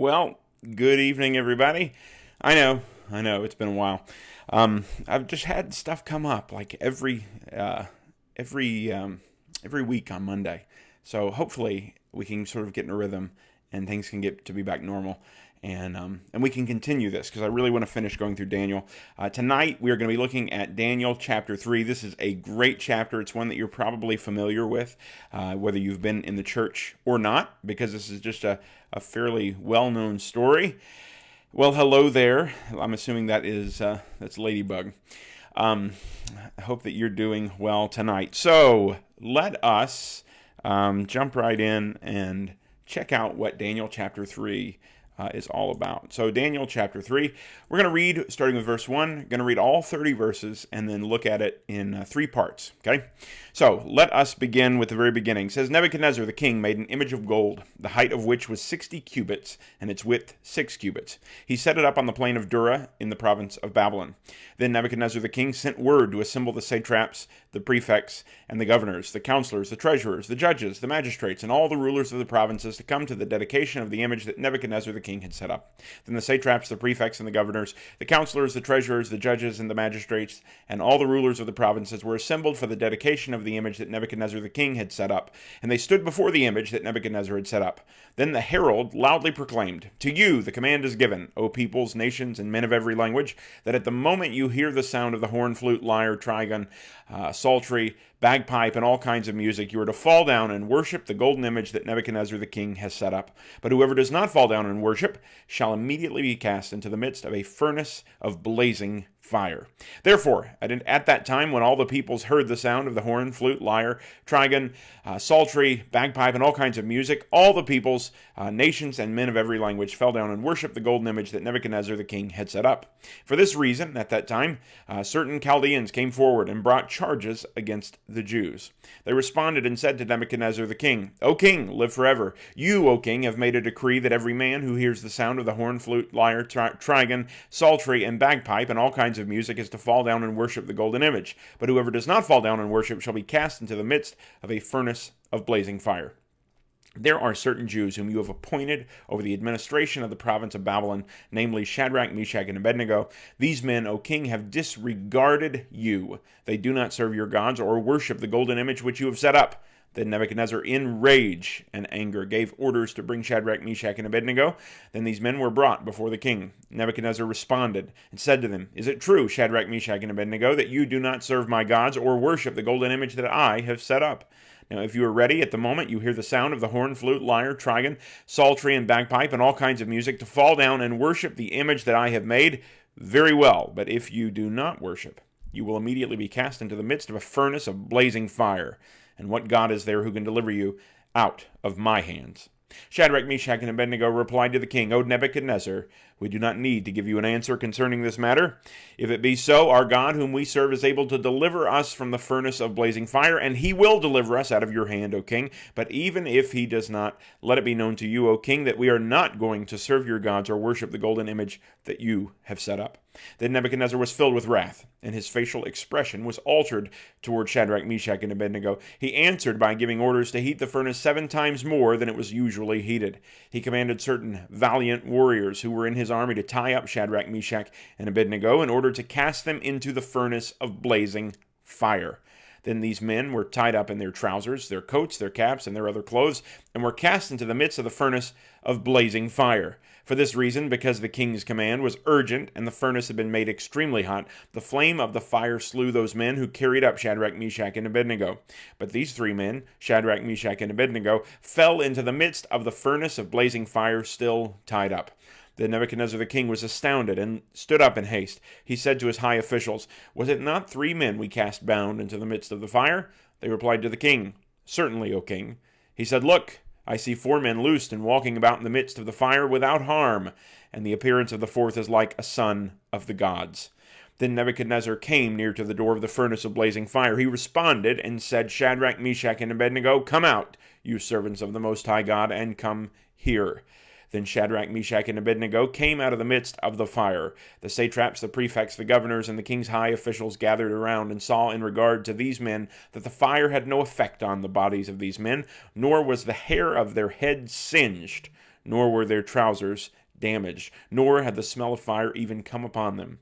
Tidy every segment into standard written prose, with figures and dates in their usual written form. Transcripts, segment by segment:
Well, good evening, everybody. I know, it's been a while. I've just had stuff come up like every every week on Monday. So hopefully we can sort of get in a rhythm and things can get to be back normal. And we can continue this because I really want to finish going through Daniel. Tonight we are going to be looking at Daniel chapter 3. This is a great chapter. It's one that you're probably familiar with, whether you've been in the church or not, because this is just a fairly well-known story. Well, hello there. I'm assuming that's Ladybug. I hope that you're doing well tonight. So let us jump right in and check out what Daniel chapter 3 is all about. So Daniel chapter 3, we're going to read starting with verse 1, going to read all 30 verses and then look at it in three parts, okay? So let us begin with the very beginning. It says, Nebuchadnezzar the king made an image of gold, the height of which was 60 cubits and its width 6 cubits. He set it up on the plain of Dura in the province of Babylon. Then Nebuchadnezzar the king sent word to assemble the satraps, the prefects, and the governors, the counselors, the treasurers, the judges, the magistrates, and all the rulers of the provinces to come to the dedication of the image that Nebuchadnezzar the king had set up. Then the satraps, the prefects, and the governors, the counselors, the treasurers, the judges, and the magistrates, and all the rulers of the provinces were assembled for the dedication of the image that Nebuchadnezzar the king had set up. And they stood before the image that Nebuchadnezzar had set up. Then the herald loudly proclaimed, To you the command is given, O peoples, nations, and men of every language, that at the moment you hear the sound of the horn, flute, lyre, trigon, psaltery, bagpipe, and all kinds of music, you are to fall down and worship the golden image that Nebuchadnezzar the king has set up. But whoever does not fall down and worship shall immediately be cast into the midst of a furnace of blazing fire. Therefore, at that time, when all the peoples heard the sound of the horn, flute, lyre, trigon, psaltery, bagpipe, and all kinds of music, all the peoples, nations, and men of every language fell down and worshipped the golden image that Nebuchadnezzar the king had set up. For this reason, at that time, certain Chaldeans came forward and brought charges against the Jews. They responded and said to Nebuchadnezzar the king, O king, live forever. You, O king, have made a decree that every man who hears the sound of the horn, flute, lyre, trigon, psaltery, and bagpipe, and all kinds of music is to fall down and worship the golden image. But whoever does not fall down and worship shall be cast into the midst of a furnace of blazing fire. There are certain Jews whom you have appointed over the administration of the province of Babylon, namely Shadrach, Meshach, and Abednego. These men, O king, have disregarded you. They do not serve your gods or worship the golden image which you have set up. Then Nebuchadnezzar, in rage and anger, gave orders to bring Shadrach, Meshach, and Abednego. Then these men were brought before the king. Nebuchadnezzar responded and said to them, Is it true, Shadrach, Meshach, and Abednego, that you do not serve my gods or worship the golden image that I have set up? Now, if you are ready at the moment you hear the sound of the horn, flute, lyre, trigon, psaltery, and bagpipe, and all kinds of music, to fall down and worship the image that I have made, very well. But if you do not worship, you will immediately be cast into the midst of a furnace of blazing fire. And what God is there who can deliver you out of my hands? Shadrach, Meshach, and Abednego replied to the king, O Nebuchadnezzar, we do not need to give you an answer concerning this matter. If it be so, our God, whom we serve, is able to deliver us from the furnace of blazing fire, and he will deliver us out of your hand, O king. But even if he does not, let it be known to you, O king, that we are not going to serve your gods or worship the golden image that you have set up. Then Nebuchadnezzar was filled with wrath, and his facial expression was altered toward Shadrach, Meshach, and Abednego. He answered by giving orders to heat the furnace 7 times more than it was usually heated. He commanded certain valiant warriors who were in his army to tie up Shadrach, Meshach, and Abednego in order to cast them into the furnace of blazing fire. Then these men were tied up in their trousers, their coats, their caps, and their other clothes, and were cast into the midst of the furnace of blazing fire. For this reason, because the king's command was urgent and the furnace had been made extremely hot, the flame of the fire slew those men who carried up Shadrach, Meshach, and Abednego. But these 3 men, Shadrach, Meshach, and Abednego, fell into the midst of the furnace of blazing fire, still tied up. Then Nebuchadnezzar the king was astounded and stood up in haste. He said to his high officials, Was it not 3 men we cast bound into the midst of the fire? They replied to the king, Certainly, O king. He said, Look, I see 4 men loosed and walking about in the midst of the fire without harm, and the appearance of the 4th is like a son of the gods. Then Nebuchadnezzar came near to the door of the furnace of blazing fire. He responded and said, Shadrach, Meshach, and Abednego, come out, you servants of the Most High God, and come here. Then Shadrach, Meshach, and Abednego came out of the midst of the fire. The satraps, the prefects, the governors, and the king's high officials gathered around and saw in regard to these men that the fire had no effect on the bodies of these men, nor was the hair of their heads singed, nor were their trousers damaged, nor had the smell of fire even come upon them.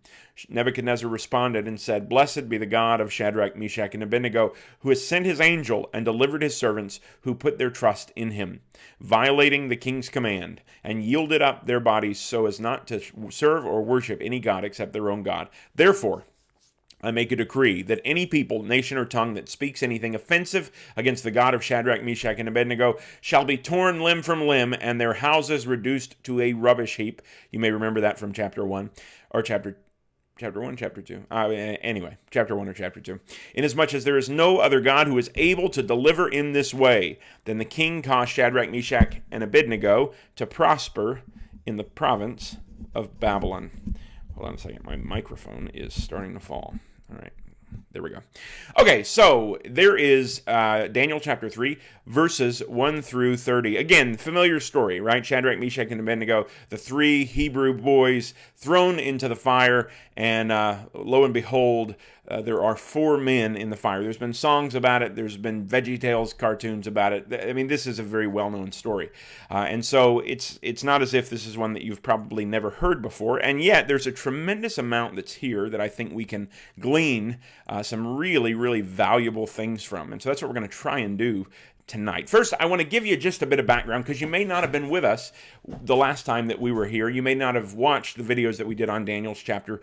Nebuchadnezzar responded and said, "Blessed be the God of Shadrach, Meshach, and Abednego, who has sent his angel and delivered his servants who put their trust in him, violating the king's command, and yielded up their bodies so as not to serve or worship any god except their own God. Therefore, I make a decree that any people, nation, or tongue that speaks anything offensive against the God of Shadrach, Meshach, and Abednego shall be torn limb from limb, and their houses reduced to a rubbish heap." You may remember that from chapter 1, or chapter 1, chapter 2. Anyway, chapter 1 or chapter 2. "Inasmuch as there is no other God who is able to deliver in this way, then the king caused Shadrach, Meshach, and Abednego to prosper in the province of Babylon." Hold on a second. My microphone is starting to fall. All right. There we go. Okay, so there is Daniel chapter 3, verses 1 through 30. Again, familiar story, right? Shadrach, Meshach, and Abednego, the three Hebrew boys thrown into the fire, and lo and behold, there are 4 men in the fire. There's been songs about it. There's been VeggieTales cartoons about it. I mean, this is a very well-known story. And so it's not as if this is one that you've probably never heard before, and yet there's a tremendous amount that's here that I think we can glean some really, really valuable things from. And so that's what we're going to try and do tonight. First, I want to give you just a bit of background because you may not have been with us the last time that we were here. You may not have watched the videos that we did on Daniel chapters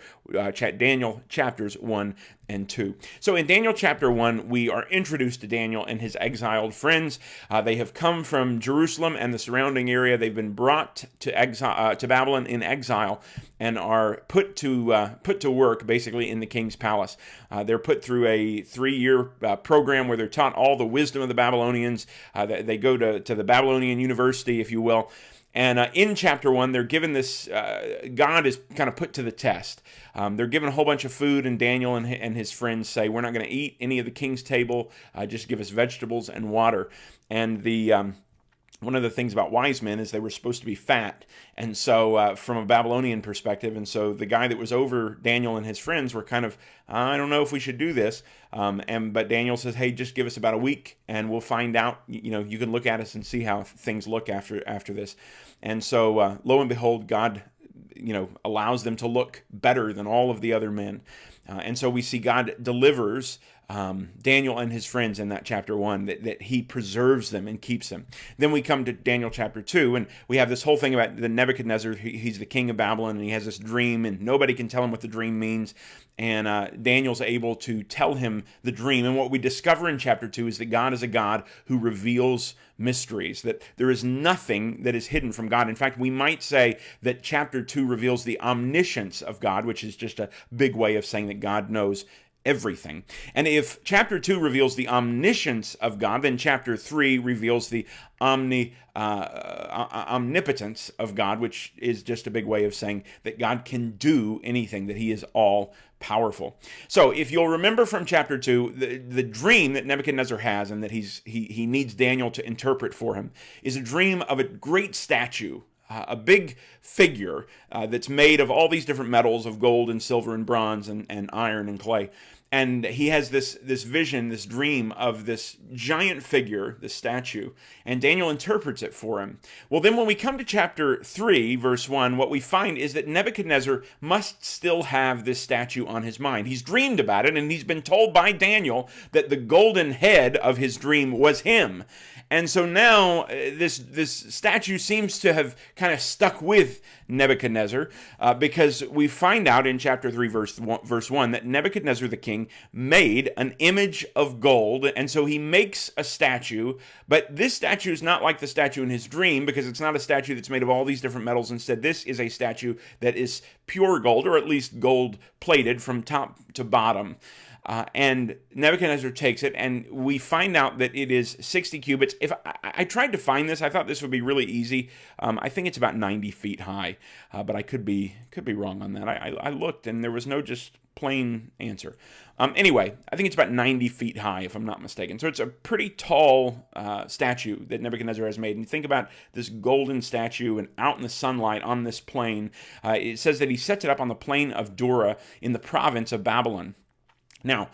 1 and 2. So in Daniel chapter 1, we are introduced to Daniel and his exiled friends. They have come from Jerusalem and the surrounding area. They've been brought to Babylon in exile and are put to work basically in the king's palace. They're put through a 3-year program where they're taught all the wisdom of the Babylonians. They go to the Babylonian University, if you will. And in chapter 1, they're given this, God is kind of put to the test. They're given a whole bunch of food, and Daniel and his friends say, "We're not going to eat any of the king's table, just give us vegetables and water." And one of the things about wise men is they were supposed to be fat. And so from a Babylonian perspective, and so the guy that was over Daniel and his friends were kind of, "I don't know if we should do this." But Daniel says, "Hey, just give us about a week and we'll find out. You can look at us and see how things look after this." And so lo and behold, God allows them to look better than all of the other men. And so we see God delivers Daniel and his friends in that chapter 1, that he preserves them and keeps them. Then we come to Daniel chapter 2, and we have this whole thing about the Nebuchadnezzar. He's the king of Babylon, and he has this dream, and nobody can tell him what the dream means. And Daniel's able to tell him the dream. And what we discover in chapter 2 is that God is a God who reveals mysteries, that there is nothing that is hidden from God. In fact, we might say that chapter 2 reveals the omniscience of God, which is just a big way of saying that God knows everything. And if chapter 2 reveals the omniscience of God, then chapter 3 reveals the omnipotence of God, which is just a big way of saying that God can do anything, that he is all powerful. So if you'll remember from chapter 2, the dream that Nebuchadnezzar has and that he needs Daniel to interpret for him is a dream of a great statue, a big figure that's made of all these different metals of gold and silver and bronze and iron and clay. And he has this vision, this dream of this giant figure, this statue, and Daniel interprets it for him. Well, then when we come to chapter 3, verse 1, what we find is that Nebuchadnezzar must still have this statue on his mind. He's dreamed about it, and he's been told by Daniel that the golden head of his dream was him. And so now this statue seems to have kind of stuck with Nebuchadnezzar because we find out in chapter 3, verse 1, that Nebuchadnezzar the king made an image of gold, and so he makes a statue, but this statue is not like the statue in his dream because it's not a statue that's made of all these different metals. Instead, this is a statue that is pure gold, or at least gold plated from top to bottom. And Nebuchadnezzar takes it, and we find out that it is 60 cubits. If I tried to find this, I thought this would be really easy. I think it's about 90 feet high, but I could be wrong on that. I looked, and there was no just plain answer. Anyway, I think it's about 90 feet high, if I'm not mistaken. So it's a pretty tall statue that Nebuchadnezzar has made. And think about this golden statue and out in the sunlight on this plain. It says that he sets it up on the plain of Dura in the province of Babylon. Now,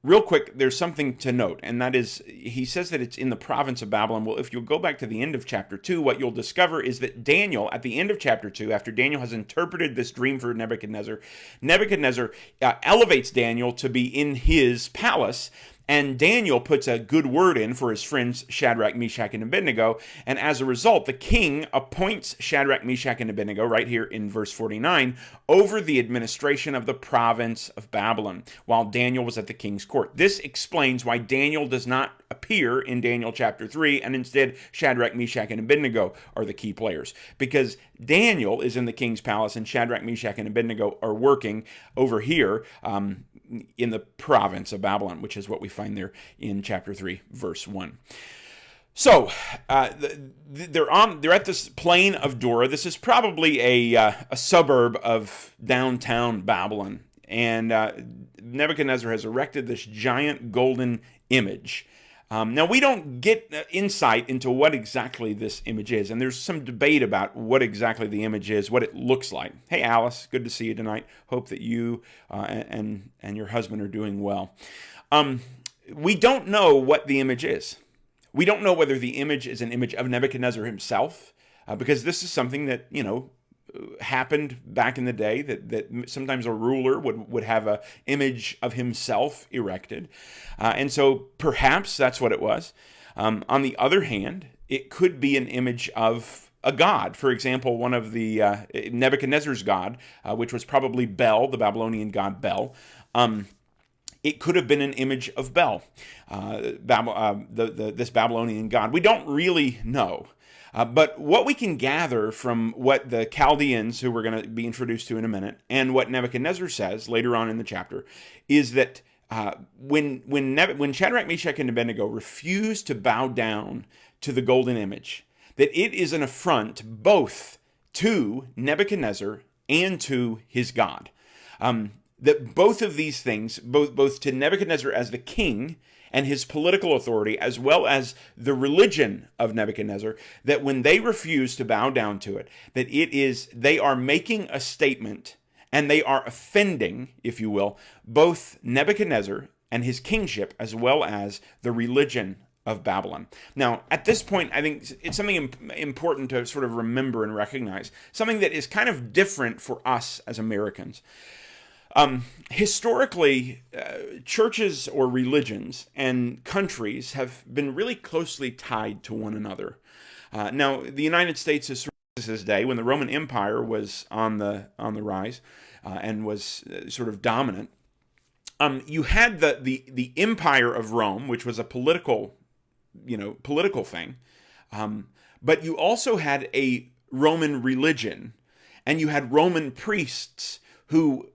real quick, there's something to note, and that is, he says that it's in the province of Babylon. Well, if you'll go back to the end of chapter 2, what you'll discover is that Daniel, at the end of chapter 2, after Daniel has interpreted this dream for Nebuchadnezzar, Nebuchadnezzar elevates Daniel to be in his palace, and Daniel puts a good word in for his friends Shadrach, Meshach, and Abednego. And as a result, the king appoints Shadrach, Meshach, and Abednego, right here in verse 49, over the administration of the province of Babylon, while Daniel was at the king's court. This explains why Daniel does not appear in Daniel chapter 3, and instead Shadrach, Meshach, and Abednego are the key players. Because Daniel is in the king's palace, and Shadrach, Meshach, and Abednego are working over here in the province of Babylon, which is what we find there in chapter 3, verse 1. So they're at this plain of Dura. This is probably a suburb of downtown Babylon, and Nebuchadnezzar has erected this giant golden image. Now, we don't get insight into what exactly this image is, and there's some debate about what exactly the image is, what it looks like. Hey, Alice, good to see you tonight. Hope that you and your husband are doing well. We don't know what the image is. We don't know whether the image is an image of Nebuchadnezzar himself, because this is something that, happened back in the day, that sometimes a ruler would have an image of himself erected. And so perhaps that's what it was. On the other hand, it could be an image of a god. For example, one of the Nebuchadnezzar's god, which was probably Bel, the Babylonian god Bel. It could have been an image of Bel, this Babylonian god. We don't really know. But what we can gather from what the Chaldeans, who we're going to be introduced to in a minute, and what Nebuchadnezzar says later on in the chapter, is that when Shadrach, Meshach, and Abednego refuse to bow down to the golden image, that it is an affront both to Nebuchadnezzar and to his God. That both of these things, both to Nebuchadnezzar as the king and his political authority, as well as the religion of Nebuchadnezzar, that when they refuse to bow down to it, that they are making a statement, and they are offending, if you will, both Nebuchadnezzar and his kingship, as well as the religion of Babylon. Now, at this point, I think it's something important to sort of remember and recognize, something that is kind of different for us as Americans. Historically, churches or religions and countries have been really closely tied to one another. Now, the United States is this day, when the Roman Empire was on the rise and was sort of dominant. You had the Empire of Rome, which was a political thing, but you also had a Roman religion, and you had Roman priests who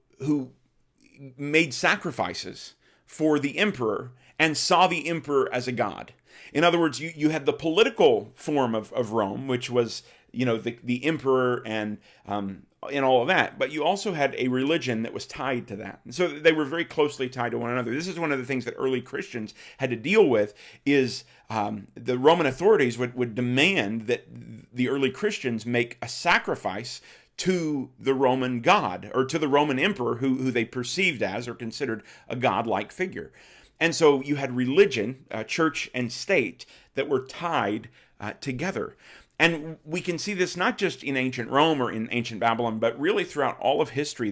made sacrifices for the emperor and saw the emperor as a god. In other words, you had the political form of Rome, which was, the emperor and all of that, but you also had a religion that was tied to that. And so they were very closely tied to one another. This is one of the things that early Christians had to deal with, is the Roman authorities would demand that the early Christians make a sacrifice to the Roman god, or to the Roman emperor, who they perceived as or considered a godlike figure. And so you had religion, church and state, that were tied together. And we can see this not just in ancient Rome or in ancient Babylon, but really throughout all of history.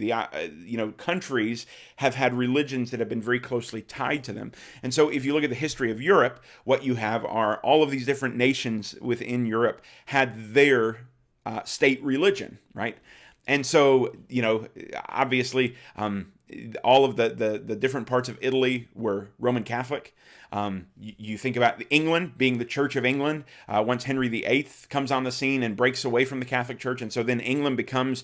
Countries have had religions that have been very closely tied to them. And so if you look at the history of Europe, what you have are all of these different nations within Europe had their state religion, right? And so, obviously, all of the different parts of Italy were Roman Catholic. You think about England being the Church of England. Once Henry VIII comes on the scene and breaks away from the Catholic Church, and so then England becomes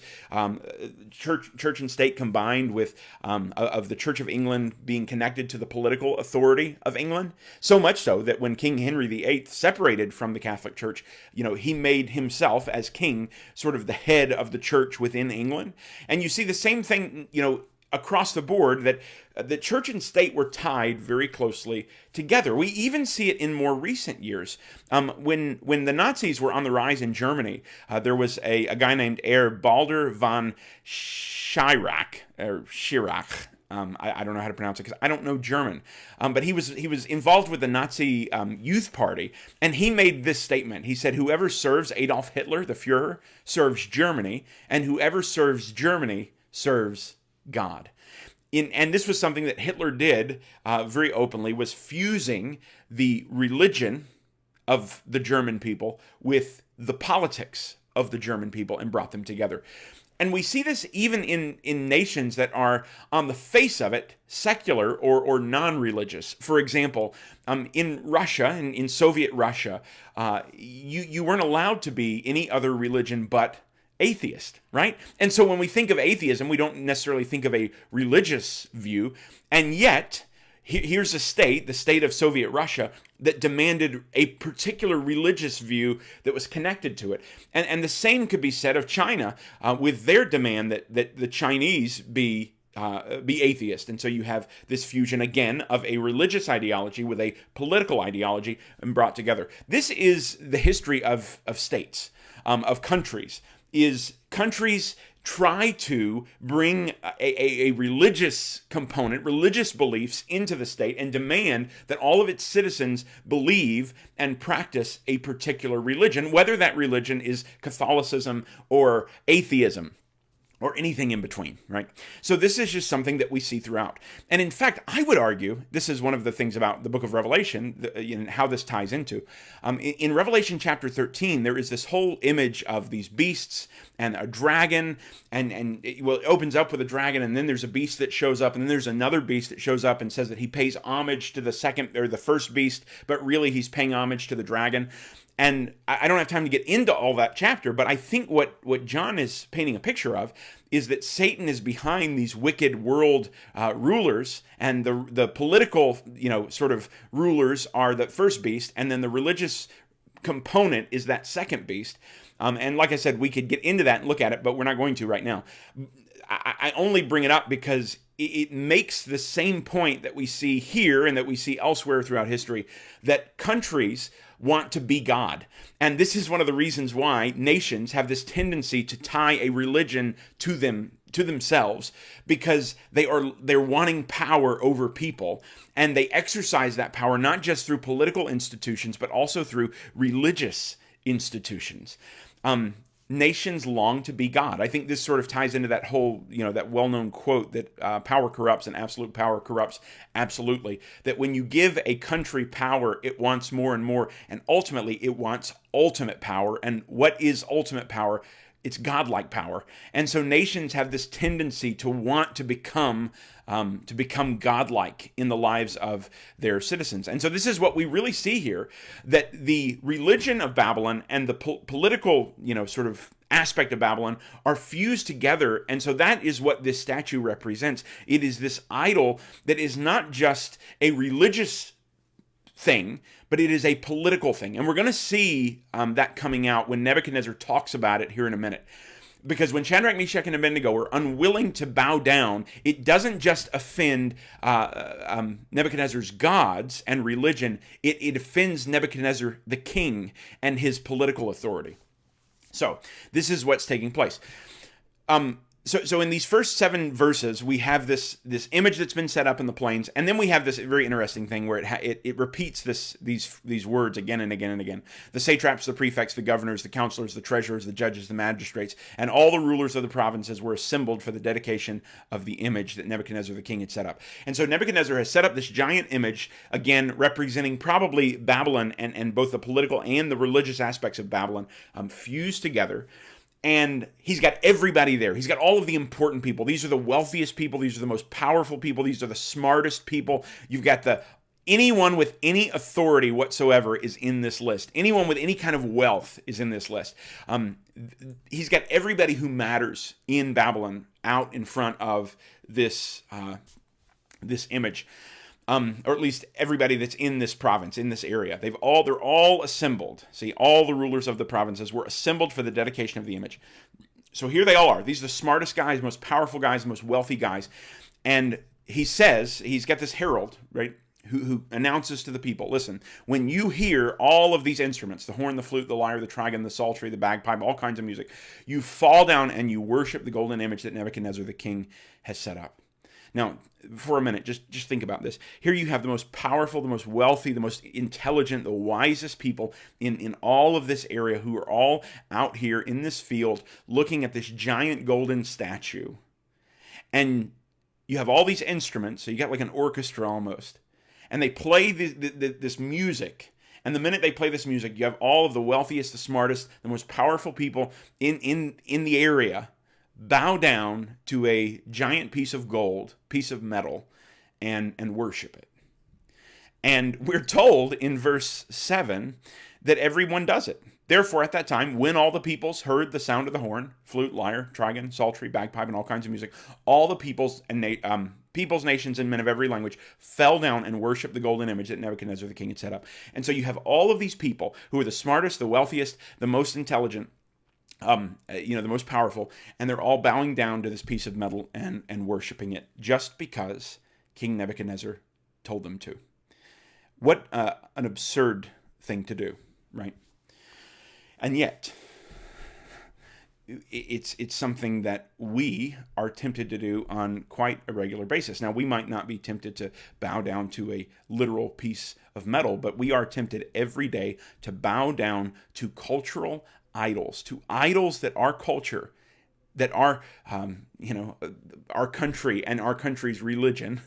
church and state combined, with of the Church of England being connected to the political authority of England. So much so that when King Henry VIII separated from the Catholic Church, he made himself as king sort of the head of the church within England. And you see the same thing, across the board, that the church and state were tied very closely together. We even see it in more recent years. When the Nazis were on the rise in Germany, there was a guy named Balder von Schirach, I don't know how to pronounce it because I don't know German. But he was involved with the Nazi Youth Party, and he made this statement. He said, "Whoever serves Adolf Hitler, the Führer, serves Germany, and whoever serves Germany serves God." And this was something that Hitler did very openly, was fusing the religion of the German people with the politics of the German people and brought them together. And we see this even in nations that are, on the face of it, secular or non-religious. For example, in Russia, in Soviet Russia, you weren't allowed to be any other religion but atheist, right? And so when we think of atheism, we don't necessarily think of a religious view, and yet here's a state, the state of Soviet Russia, that demanded a particular religious view that was connected to it. And the same could be said of China with their demand that the Chinese be atheist. And so you have this fusion again of a religious ideology with a political ideology and brought together. This is the history of states, of countries. Is countries try to bring a religious component, religious beliefs into the state and demand that all of its citizens believe and practice a particular religion, whether that religion is Catholicism or atheism or anything in between, right? So this is just something that we see throughout. And in fact, I would argue, this is one of the things about the book of Revelation, how this ties into. In Revelation chapter 13, there is this whole image of these beasts and a dragon, and it opens up with a dragon, and then there's a beast that shows up, and then there's another beast that shows up and says that he pays homage to the first beast, but really he's paying homage to the dragon. And I don't have time to get into all that chapter, but I think what John is painting a picture of is that Satan is behind these wicked world rulers, and the political, sort of rulers are the first beast, and then the religious component is that second beast. And like I said, we could get into that and look at it, but we're not going to right now. I only bring it up because it makes the same point that we see here and that we see elsewhere throughout history, that countries want to be God. And this is one of the reasons why nations have this tendency to tie a religion to themselves, because they're wanting power over people, and they exercise that power not just through political institutions but also through religious institutions. Nations long to be God. I think this sort of ties into that whole, that well-known quote that power corrupts and absolute power corrupts absolutely. That when you give a country power, it wants more and more, and ultimately it wants ultimate power. And what is ultimate power? It's godlike power. And so nations have this tendency to want to become godlike in the lives of their citizens. And so this is what we really see here, that the religion of Babylon and the political, sort of aspect of Babylon are fused together. And so that is what this statue represents. It is this idol that is not just a religious thing, but it is a political thing. And we're going to see that coming out when Nebuchadnezzar talks about it here in a minute. Because when Shadrach, Meshach, and Abednego are unwilling to bow down, it doesn't just offend Nebuchadnezzar's gods and religion, it offends Nebuchadnezzar the king and his political authority. So this is what's taking place. So in these first 7 verses, we have this image that's been set up in the plains, and then we have this very interesting thing where it repeats these words again and again and again. The satraps, the prefects, the governors, the counselors, the treasurers, the judges, the magistrates, and all the rulers of the provinces were assembled for the dedication of the image that Nebuchadnezzar the king had set up. And so Nebuchadnezzar has set up this giant image, again representing probably Babylon and both the political and the religious aspects of Babylon fused together. And he's got everybody there. He's got all of the important people. These are the wealthiest people. These are the most powerful people. These are the smartest people. You've got anyone with any authority whatsoever is in this list. Anyone with any kind of wealth is in this list. He's got everybody who matters in Babylon out in front of this image. Or at least everybody that's in this province, in this area. They're all assembled. See, all the rulers of the provinces were assembled for the dedication of the image. So here they all are. These are the smartest guys, most powerful guys, most wealthy guys. And he says, he's got this herald, right, who announces to the people, listen, when you hear all of these instruments, the horn, the flute, the lyre, the trigon, the psaltery, the bagpipe, all kinds of music, you fall down and you worship the golden image that Nebuchadnezzar the king has set up. Now, for a minute, just think about this. Here you have the most powerful, the most wealthy, the most intelligent, the wisest people in all of this area who are all out here in this field looking at this giant golden statue. And you have all these instruments, so you got like an orchestra almost. And they play this music. And the minute they play this music, you have all of the wealthiest, the smartest, the most powerful people in the area bow down to a giant piece of gold, piece of metal, and worship it. And we're told in verse 7 that everyone does it. Therefore, at that time, when all the peoples heard the sound of the horn, flute, lyre, trigon, psaltery, bagpipe, and all kinds of music, all the peoples, nations, and men of every language fell down and worshiped the golden image that Nebuchadnezzar the king had set up. And so you have all of these people who are the smartest, the wealthiest, the most intelligent, the most powerful, and they're all bowing down to this piece of metal and worshiping it just because King Nebuchadnezzar told them to. What an absurd thing to do, right? And yet, it's something that we are tempted to do on quite a regular basis. Now, we might not be tempted to bow down to a literal piece of metal, but we are tempted every day to bow down to cultural idols, to idols that our culture, that our country and our country's religion,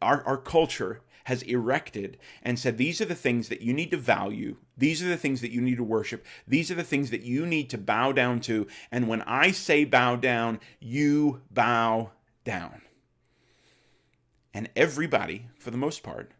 our culture has erected and said, these are the things that you need to value. These are the things that you need to worship. These are the things that you need to bow down to. And when I say bow down, you bow down. And everybody, for the most part,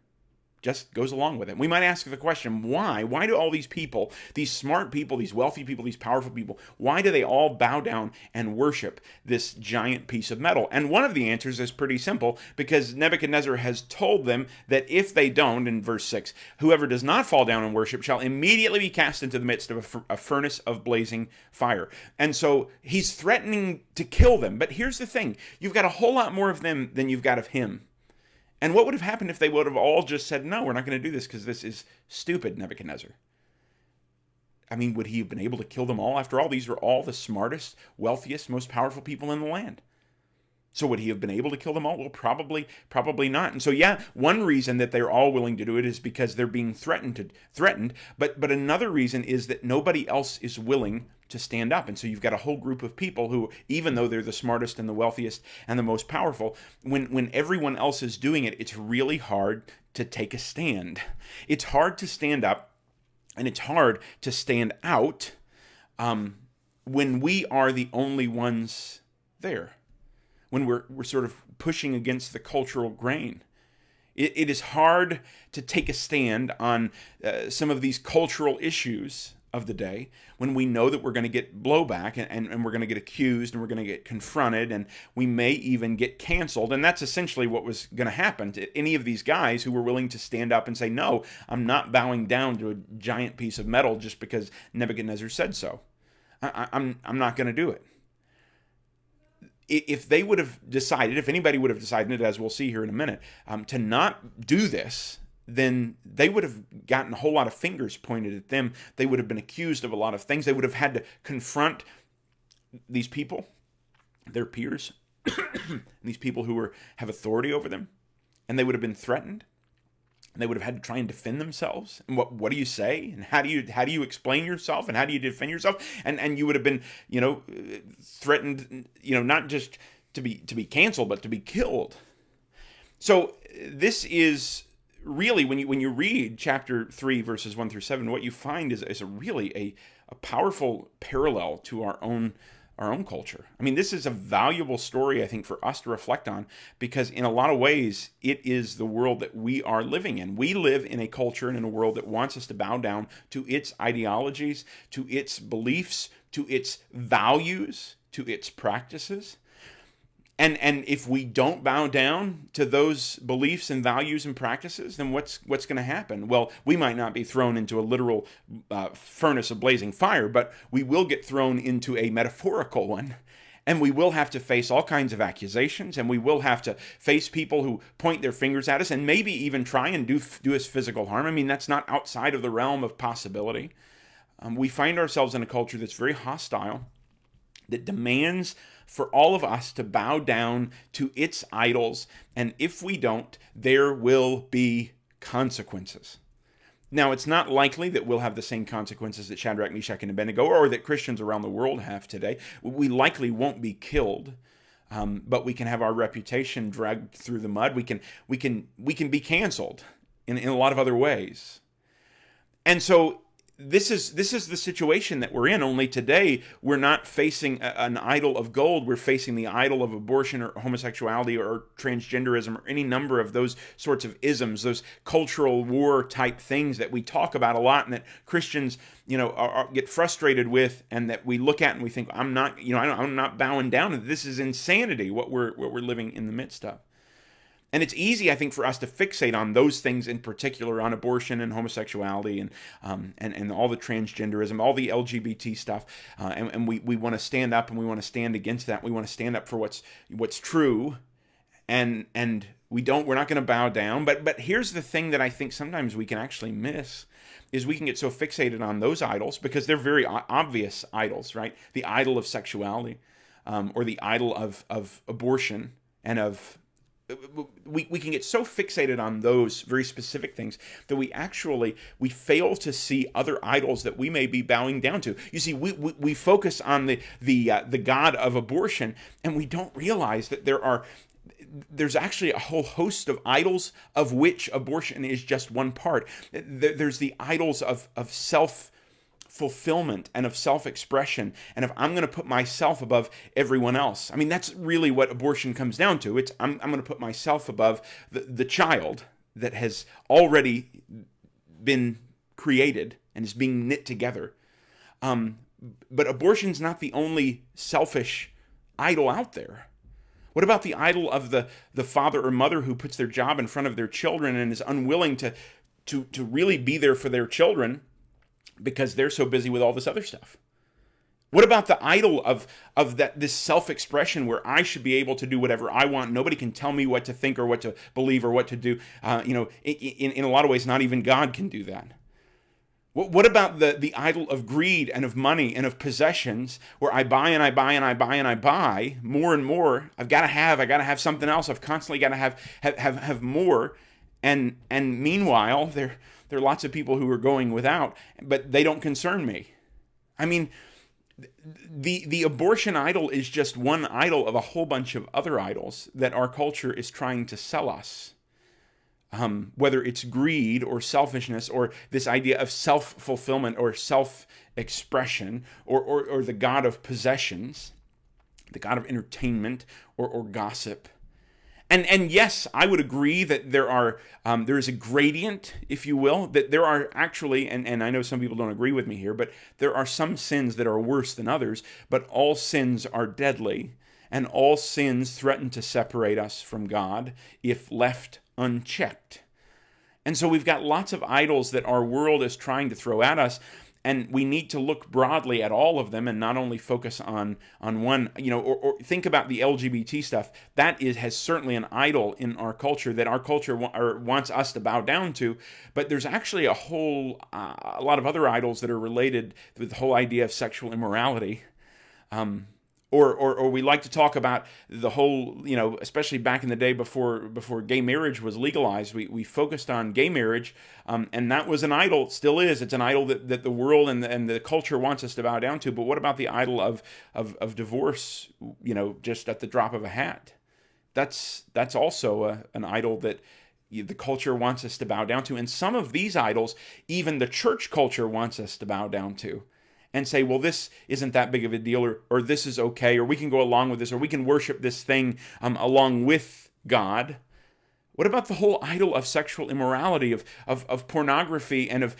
just goes along with it. We might ask the question, why? Why do all these people, these smart people, these wealthy people, these powerful people, why do they all bow down and worship this giant piece of metal? And one of the answers is pretty simple, because Nebuchadnezzar has told them that if they don't, in verse 6, whoever does not fall down and worship shall immediately be cast into the midst of a furnace of blazing fire. And so he's threatening to kill them. But here's the thing, you've got a whole lot more of them than you've got of him. And what would have happened if they would have all just said, no, we're not going to do this because this is stupid, Nebuchadnezzar? I mean, would he have been able to kill them all? After all, these were all the smartest, wealthiest, most powerful people in the land. So would he have been able to kill them all? Well, probably not. And so, yeah, one reason that they're all willing to do it is because they're being threatened. But another reason is that nobody else is willing to stand up. And so you've got a whole group of people who, even though they're the smartest and the wealthiest and the most powerful, when everyone else is doing it, it's really hard to take a stand. It's hard to stand up, and it's hard to stand out when we are the only ones there, when we're sort of pushing against the cultural grain. It is hard to take a stand on some of these cultural issues of the day when we know that we're going to get blowback and we're going to get accused and we're going to get confronted and we may even get canceled. And that's essentially what was going to happen to any of these guys who were willing to stand up and say, no, I'm not bowing down to a giant piece of metal just because Nebuchadnezzar said so. I'm not going to do it. If they would have decided, if anybody would have decided, as we'll see here in a minute, to not do this, then they would have gotten a whole lot of fingers pointed at them. They would have been accused of a lot of things. They would have had to confront these people, their peers, these people who have authority over them, and they would have been threatened. And they would have had to try and defend themselves. And what do you say? And how do you explain yourself? And how do you defend yourself? And you would have been, threatened, not just to be canceled, but to be killed. So this is really, when you read chapter 3, verses 1 through 7, what you find is a powerful parallel to our own culture. I mean, this is a valuable story, I think, for us to reflect on, because in a lot of ways, it is the world that we are living in. We live in a culture and in a world that wants us to bow down to its ideologies, to its beliefs, to its values, to its practices. And if we don't bow down to those beliefs and values and practices, then what's going to happen? Well, we might not be thrown into a literal furnace of blazing fire, but we will get thrown into a metaphorical one. And we will have to face all kinds of accusations, and we will have to face people who point their fingers at us and maybe even try and do us physical harm. I mean, that's not outside of the realm of possibility. We find ourselves in a culture that's very hostile, that demands for all of us to bow down to its idols, and if we don't, there will be consequences. Now, it's not likely that we'll have the same consequences that Shadrach, Meshach, and Abednego, or that Christians around the world have today. We likely won't be killed, but we can have our reputation dragged through the mud. We can be canceled in a lot of other ways. And so this is the situation that we're in. Only today we're not facing an idol of gold. We're facing the idol of abortion or homosexuality or transgenderism or any number of those sorts of isms, those cultural war type things that we talk about a lot and that Christians, get frustrated with, and that we look at and we think, I'm not bowing down. This is insanity what we're living in the midst of. And it's easy, I think, for us to fixate on those things in particular, on abortion and homosexuality and all the transgenderism, all the LGBT stuff, and we want to stand up and we want to stand against that. We want to stand up for what's true, and we're not going to bow down. But here's the thing that I think sometimes we can actually miss is we can get so fixated on those idols because they're very obvious idols, right? The idol of sexuality, or the idol of abortion and of we can get so fixated on those very specific things that we fail to see other idols that we may be bowing down to. You see, we focus on the god of abortion, and we don't realize that there's actually a whole host of idols of which abortion is just one part. There's the idols of self-fulfillment and of self-expression, and if I'm going to put myself above everyone else. I mean, that's really what abortion comes down to. It's I'm going to put myself above the child that has already been created and is being knit together. But abortion's not the only selfish idol out there. What about the idol of the father or mother who puts their job in front of their children and is unwilling to really be there for their children because they're so busy with all this other stuff? What about the idol of this self-expression where I should be able to do whatever I want? Nobody can tell me what to think or what to believe or what to do. In a lot of ways, not even God can do that. What about the idol of greed and of money and of possessions, where I buy and I buy and I buy and I buy more and more? I got to have something else. I've constantly got to have more. And meanwhile, there are lots of people who are going without, but they don't concern me. I mean, the abortion idol is just one idol of a whole bunch of other idols that our culture is trying to sell us. Whether it's greed or selfishness or this idea of self-fulfillment or self-expression or the god of possessions, the god of entertainment or gossip. And yes, I would agree that there is a gradient, if you will, that there are actually, and I know some people don't agree with me here, but there are some sins that are worse than others, but all sins are deadly, and all sins threaten to separate us from God if left unchecked. And so we've got lots of idols that our world is trying to throw at us, and we need to look broadly at all of them and not only focus on one, or think about the LGBT stuff. That has certainly an idol in our culture that our culture wants us to bow down to. But there's actually a lot of other idols that are related with the whole idea of sexual immorality. Or we like to talk about the whole, especially back in the day before gay marriage was legalized, we focused on gay marriage, and that was an idol, still is. It's an idol that the world and the culture wants us to bow down to. But what about the idol of divorce, just at the drop of a hat? That's also an idol that the culture wants us to bow down to. And some of these idols, even the church culture wants us to bow down to. And say, well, this isn't that big of a deal, or this is okay, or we can go along with this, or we can worship this thing along with God. What about the whole idol of sexual immorality, of pornography, and of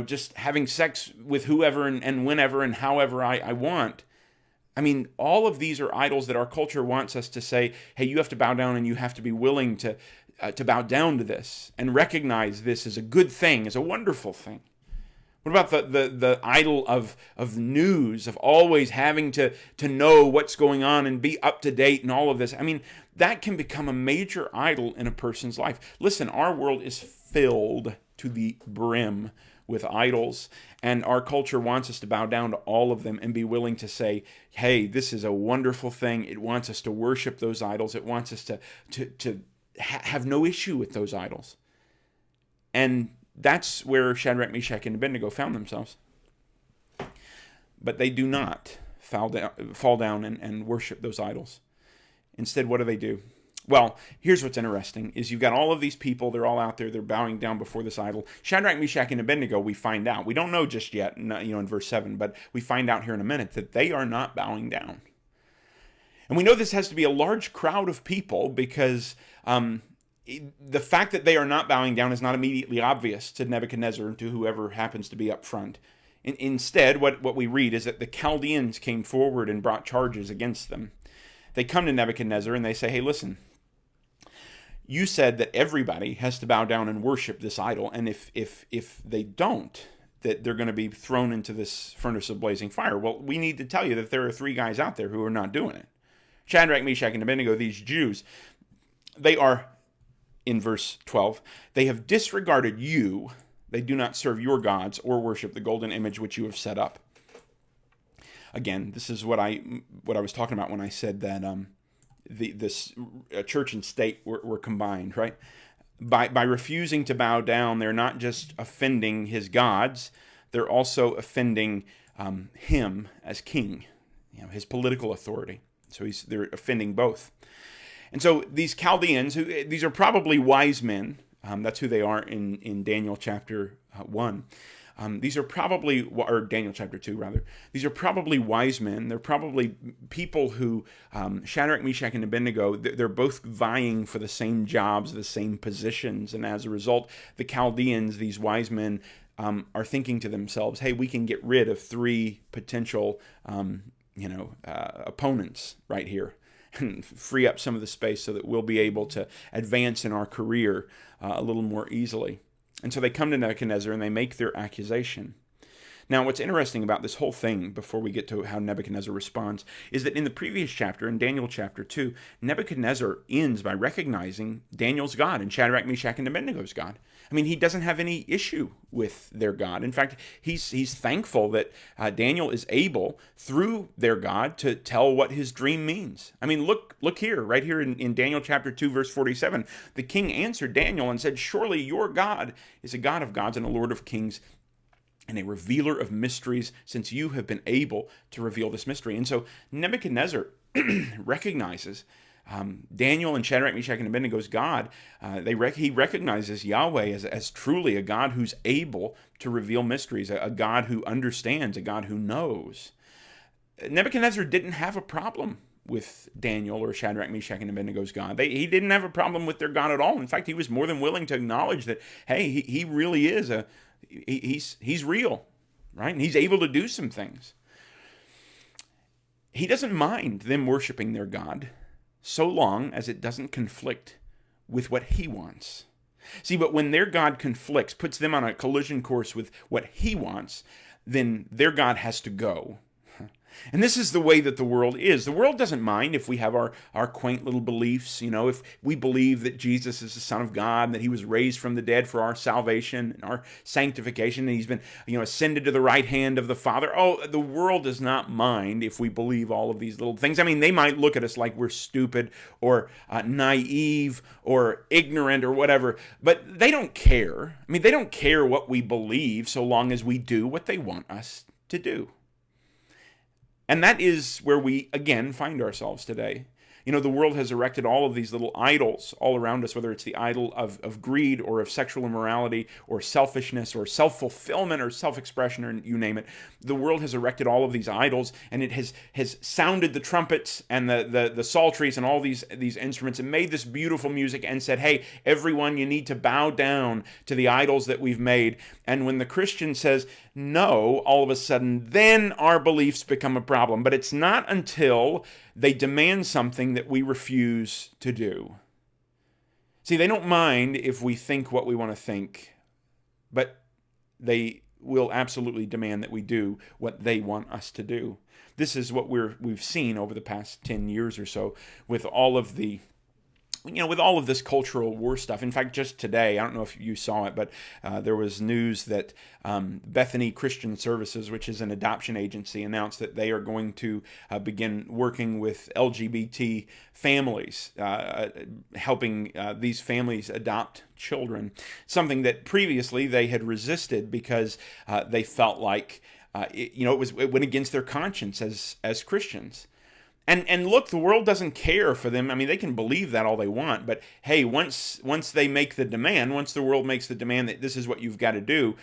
just having sex with whoever and whenever and however I want? I mean, all of these are idols that our culture wants us to say, hey, you have to bow down and you have to be willing to bow down to this and recognize this as a good thing, as a wonderful thing. What about the idol of news, of always having to know what's going on and be up to date and all of this? I mean, that can become a major idol in a person's life. Listen, our world is filled to the brim with idols, and our culture wants us to bow down to all of them and be willing to say, hey, this is a wonderful thing. It wants us to worship those idols. It wants us to have no issue with those idols. And that's where Shadrach, Meshach, and Abednego found themselves. But they do not fall down and worship those idols. Instead, what do? Well, here's what's interesting, is you've got all of these people, they're all out there, they're bowing down before this idol. Shadrach, Meshach, and Abednego, we find out. We don't know just yet, in verse 7, but we find out here in a minute that they are not bowing down. And we know this has to be a large crowd of people because the fact that they are not bowing down is not immediately obvious to Nebuchadnezzar and to whoever happens to be up front. Instead, what we read is that the Chaldeans came forward and brought charges against them. They come to Nebuchadnezzar and they say, hey, listen, you said that everybody has to bow down and worship this idol, and if they don't, that they're going to be thrown into this furnace of blazing fire. Well, we need to tell you that there are 3 guys out there who are not doing it. Shadrach, Meshach, and Abednego, these Jews, they are, in verse 12, they have disregarded you. They do not serve your gods or worship the golden image which you have set up. Again, this is what I was talking about when I said that this church and state were combined, right? By refusing to bow down, they're not just offending his gods, they're also offending him as king, his political authority. So they're offending both. And so these Chaldeans, these are probably wise men. That's who they are in Daniel chapter 1. These are probably, or Daniel chapter 2 rather, these are probably wise men. They're probably people who, Shadrach, Meshach, and Abednego, they're both vying for the same jobs, the same positions. And as a result, the Chaldeans, these wise men, are thinking to themselves, hey, we can get rid of 3 potential, opponents right here and free up some of the space so that we'll be able to advance in our career a little more easily. And so they come to Nebuchadnezzar and they make their accusation. Now, what's interesting about this whole thing, before we get to how Nebuchadnezzar responds, is that in the previous chapter, in Daniel chapter 2, Nebuchadnezzar ends by recognizing Daniel's God and Shadrach, Meshach, and Abednego's God. I mean, he doesn't have any issue with their God. In fact, he's thankful that Daniel is able, through their God, to tell what his dream means. I mean, look here, right here in Daniel chapter 2, verse 47. The king answered Daniel and said, surely your God is a God of gods and a Lord of kings, and a revealer of mysteries, since you have been able to reveal this mystery. And so Nebuchadnezzar recognizes Daniel and Shadrach, Meshach, and Abednego's God. He recognizes Yahweh as truly a God who's able to reveal mysteries, a God who understands, a God who knows. Nebuchadnezzar didn't have a problem with Daniel or Shadrach, Meshach, and Abednego's God. He didn't have a problem with their God at all. In fact, he was more than willing to acknowledge that, hey, he really is he's real, right? And he's able to do some things. He doesn't mind them worshiping their God so long as it doesn't conflict with what he wants. See, but when their God conflicts, puts them on a collision course with what he wants, then their God has to go. And this is the way that the world is. The world doesn't mind if we have our quaint little beliefs, if we believe that Jesus is the Son of God, and that he was raised from the dead for our salvation and our sanctification, and he's been, ascended to the right hand of the Father. Oh, the world does not mind if we believe all of these little things. I mean, they might look at us like we're stupid or naive or ignorant or whatever, but they don't care. I mean, they don't care what we believe so long as we do what they want us to do. And that is where we, again, find ourselves today. The world has erected all of these little idols all around us, whether it's the idol of greed or of sexual immorality or selfishness or self-fulfillment or self-expression, or you name it. The world has erected all of these idols, and it has sounded the trumpets and the psalteries and all these instruments and made this beautiful music and said, hey, everyone, you need to bow down to the idols that we've made. And when the Christian says no, all of a sudden, then our beliefs become a problem. But it's not until they demand something that we refuse to do. See, they don't mind if we think what we want to think, but they will absolutely demand that we do what they want us to do. This is what we've seen over the past 10 years or so with all of the with all of this cultural war stuff. In fact, just today, I don't know if you saw it, but there was news that Bethany Christian Services, which is an adoption agency, announced that they are going to begin working with LGBT families, helping these families adopt children, something that previously they had resisted because they felt like it went against their conscience as Christians. And look, the world doesn't care for them. I mean, they can believe that all they want, but hey, once they make the demand, once the world makes the demand that this is what you've got to do,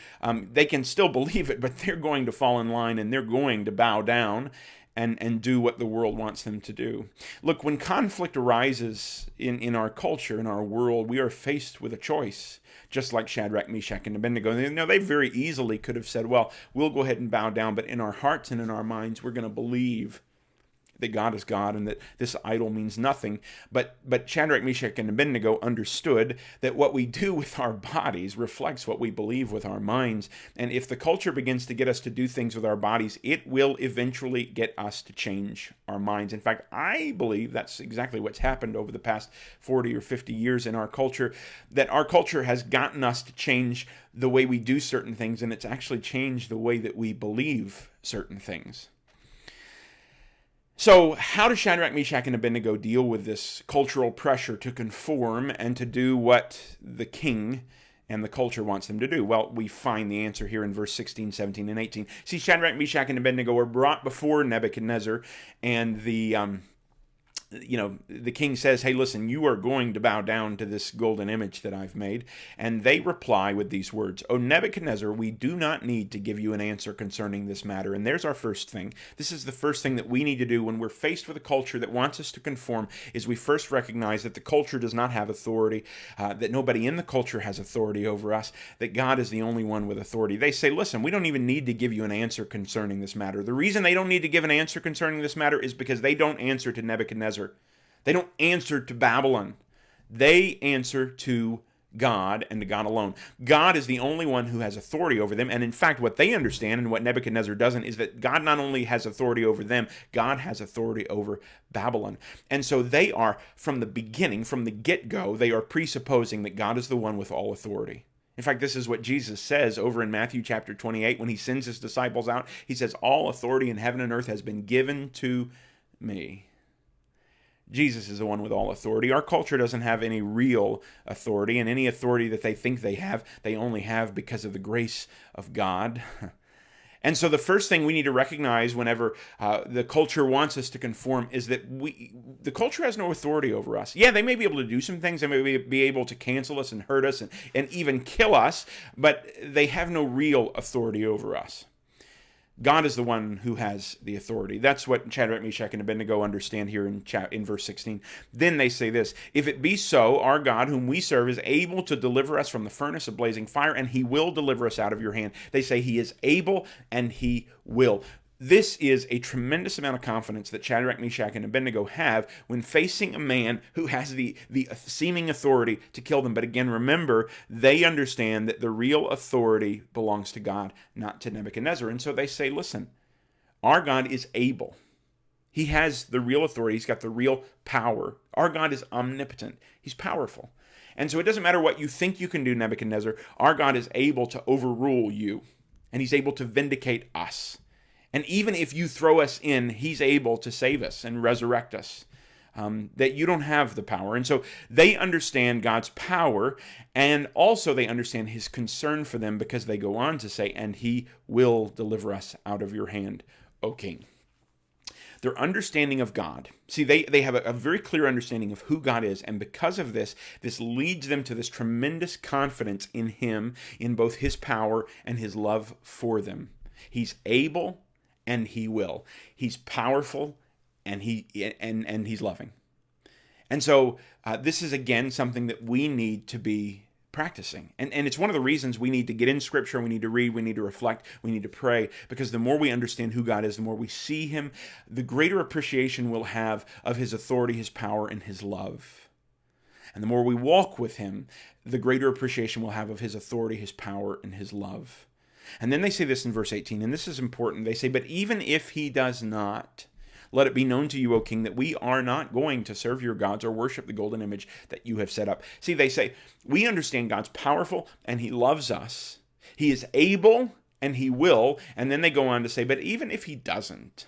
they can still believe it, but they're going to fall in line and they're going to bow down and do what the world wants them to do. Look, when conflict arises in our culture, in our world, we are faced with a choice. Just like Shadrach, Meshach, and Abednego. They very easily could have said, well, we'll go ahead and bow down, but in our hearts and in our minds, we're going to believe that God is God and that this idol means nothing. But Shadrach, Meshach, and Abednego understood that what we do with our bodies reflects what we believe with our minds. And if the culture begins to get us to do things with our bodies, it will eventually get us to change our minds. In fact, I believe that's exactly what's happened over the past 40 or 50 years in our culture, that our culture has gotten us to change the way we do certain things, and it's actually changed the way that we believe certain things. So how do Shadrach, Meshach, and Abednego deal with this cultural pressure to conform and to do what the king and the culture wants them to do? Well, we find the answer here in verse 16, 17, and 18. See, Shadrach, Meshach, and Abednego were brought before Nebuchadnezzar, and the king says, hey, listen, you are going to bow down to this golden image that I've made. And they reply with these words, O Nebuchadnezzar, we do not need to give you an answer concerning this matter. And there's our first thing. This is the first thing that we need to do when we're faced with a culture that wants us to conform, is we first recognize that the culture does not have authority, that nobody in the culture has authority over us, that God is the only one with authority. They say, listen, we don't even need to give you an answer concerning this matter. The reason they don't need to give an answer concerning this matter is because they don't answer to Nebuchadnezzar. They don't answer to Babylon. They answer to God and to God alone. God is the only one who has authority over them. And in fact, what they understand and what Nebuchadnezzar doesn't is that God not only has authority over them, God has authority over Babylon. And so they are, from the beginning, from the get-go, they are presupposing that God is the one with all authority. In fact, this is what Jesus says over in Matthew chapter 28 when he sends his disciples out. He says, all authority in heaven and earth has been given to me. Jesus is the one with all authority. Our culture doesn't have any real authority, and any authority that they think they have, they only have because of the grace of God. And so the first thing we need to recognize whenever the culture wants us to conform is that the culture has no authority over us. Yeah, they may be able to do some things. They may be able to cancel us and hurt us and even kill us, but they have no real authority over us. God is the one who has the authority. That's what Shadrach, Meshach, and Abednego understand here in verse 16. Then they say this, if it be so, our God whom we serve is able to deliver us from the furnace of blazing fire, and he will deliver us out of your hand. They say he is able and he will. This is a tremendous amount of confidence that Shadrach, Meshach, and Abednego have when facing a man who has the seeming authority to kill them. But again, remember, they understand that the real authority belongs to God, not to Nebuchadnezzar. And so they say, listen, our God is able. He has the real authority. He's got the real power. Our God is omnipotent. He's powerful. And so it doesn't matter what you think you can do, Nebuchadnezzar. Our God is able to overrule you, and he's able to vindicate us. And even if you throw us in, he's able to save us and resurrect us. That you don't have the power. And so they understand God's power, and also they understand his concern for them, because they go on to say, and he will deliver us out of your hand, O king. Their understanding of God, see, they have a very clear understanding of who God is, and because of this leads them to this tremendous confidence in him, in both his power and his love for them. He's able and he will. He's powerful and he's loving. And so this is, again, something that we need to be practicing. And it's one of the reasons we need to get in Scripture, we need to read, we need to reflect, we need to pray, because the more we understand who God is, the more we see him, the greater appreciation we'll have of his authority, his power, and his love. And the more we walk with him, the greater appreciation we'll have of his authority, his power, and his love. And then they say this in verse 18, and this is important. They say, but even if he does not, Let it be known to you, O king, that we are not going to serve your gods or worship the golden image that you have set up. See, they say, we understand God's powerful and he loves us. He is able and he will. And then they go on to say, but even if he doesn't,